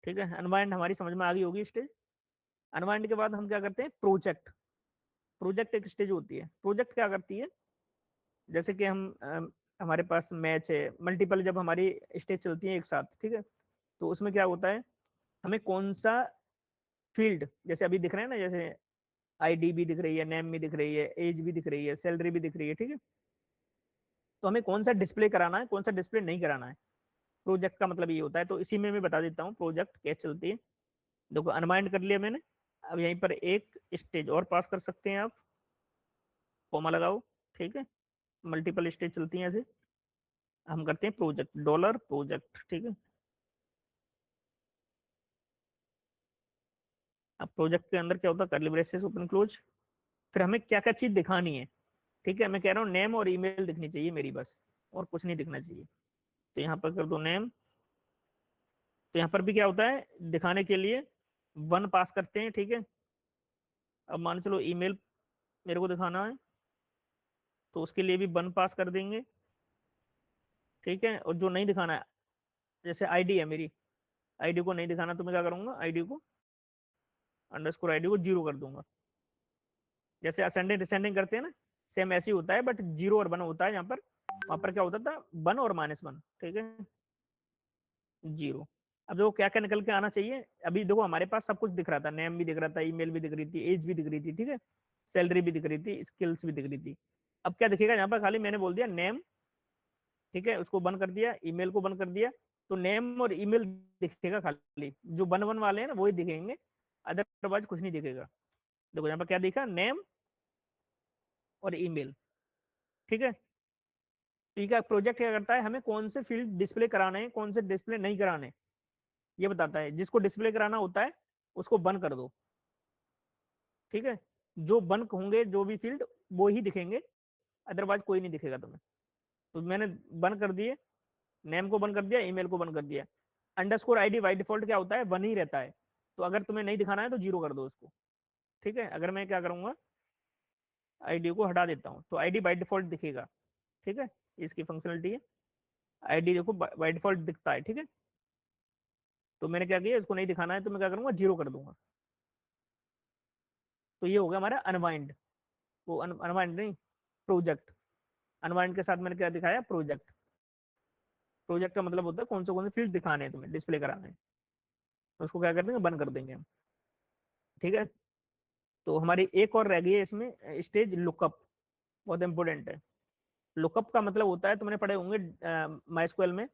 ठीक है, अनबाइंड हमारी समझ में आ गई होगी स्टेज। अनबाइंड के बाद हम क्या करते हैं, प्रोजेक्ट। प्रोजेक्ट एक स्टेज होती है। प्रोजेक्ट क्या करती है, जैसे कि हम हमारे पास मैच है, मल्टीपल जब हमारी स्टेज चलती है एक साथ, ठीक है, तो उसमें क्या होता है, हमें कौन सा फील्ड, जैसे अभी दिख रहे हैं ना, जैसे आईडी भी दिख रही है, नेम भी दिख रही है, एज भी दिख रही है, सैलरी भी दिख रही है, ठीक है, तो हमें कौन सा डिस्प्ले कराना है, कौन सा डिस्प्ले नहीं कराना है, प्रोजेक्ट का मतलब ये होता है। तो इसी में मैं बता देता हूँ प्रोजेक्ट कैसे चलती है। देखो अनबाइंड कर लिया मैंने, अब यहीं पर एक स्टेज और पास कर सकते हैं आप, कॉमा लगाओ, ठीक है, मल्टीपल स्टेज चलती हैं ऐसे। हम करते हैं प्रोजेक्ट, डॉलर प्रोजेक्ट, ठीक है। अब प्रोजेक्ट के अंदर क्या होता है, कर्ली ब्रेसेस ओपन क्लोज, फिर हमें क्या क्या चीज दिखानी है, ठीक है, मैं कह रहा हूँ नेम और ईमेल दिखनी चाहिए मेरी बस, और कुछ नहीं दिखना चाहिए। तो यहाँ पर कर दो नेम। तो यहाँ पर भी क्या होता है, दिखाने के लिए वन पास करते हैं, ठीक है। अब मान चलो ईमेल मेरे को दिखाना है, तो उसके लिए भी वन पास कर देंगे, ठीक है। और जो नहीं दिखाना है, जैसे आईडी है मेरी, आईडी को नहीं दिखाना तो मैं क्या करूंगा, आईडी को अंडरस्कोर आईडी को जीरो कर दूंगा। जैसे असेंडिंग डिसेंडिंग करते हैं ना, सेम ऐसे ही होता है, बट जीरो और वन होता है यहाँ पर। वहां पर क्या होता था, वन और -1, ठीक है, जीरो। अब देखो क्या क्या निकल के आना चाहिए। अभी देखो हमारे पास सब कुछ दिख रहा था, नेम भी दिख रहा था, ईमेल भी दिख रही थी, एज भी दिख रही थी, ठीक है, सैलरी भी दिख रही थी, स्किल्स भी दिख रही थी। अब क्या दिखेगा यहाँ पर, खाली मैंने बोल दिया नेम, ठीक है, उसको बंद कर दिया, ईमेल को बंद कर दिया, तो नेम और ईमेल दिखेगा खाली, जो वन वन वाले हैं ना वही दिखेंगे, अदरवाइज कुछ नहीं दिखेगा। देखो यहाँ पर क्या दिखा, नेम और ईमेल, ठीक है। ठीक है, प्रोजेक्ट क्या करता है, हमें कौन से फील्ड डिस्प्ले कराने हैं, कौन से डिस्प्ले नहीं कराने, ये बताता है। जिसको डिस्प्ले कराना होता है उसको बंद कर दो, ठीक है, जो बंद होंगे जो भी फील्ड वो ही दिखेंगे, अदरवाइज कोई नहीं दिखेगा तुम्हें। तो मैंने बंद कर दिए, नेम को बंद कर दिया, ईमेल को बंद कर दिया। अंडरस्कोर आईडी बाई डिफॉल्ट क्या होता है, वन ही रहता है, तो अगर तुम्हें नहीं दिखाना है तो जीरो कर दो उसको, ठीक है। अगर मैं क्या करूंगा, आईडी को हटा देता हूँ, तो आईडी बाई डिफॉल्ट दिखेगा, ठीक है, इसकी फंक्शनलिटी है। आईडी देखो बाई डिफॉल्ट दिखता है, ठीक है। तो मैंने क्या किया, इसको नहीं दिखाना है तो मैं क्या करूंगा, जीरो कर दूंगा। तो ये हो गया हमारा अनवाइंड, वो अनवाइंड नहीं, प्रोजेक्ट। अनवाइंड के साथ मैंने क्या दिखाया, प्रोजेक्ट। प्रोजेक्ट का मतलब होता है कौन से फील्ड दिखाने हैं तुम्हें, डिस्प्ले कराने हैं, तो उसको क्या कर देंगे, बंद कर देंगे हम, ठीक है। तो हमारी एक और रह गई है इसमें स्टेज, लुकअप, बहुत इंपॉर्टेंट है। लुकअप का मतलब होता है, तुमने पढ़े होंगे माई स्क्वेल में,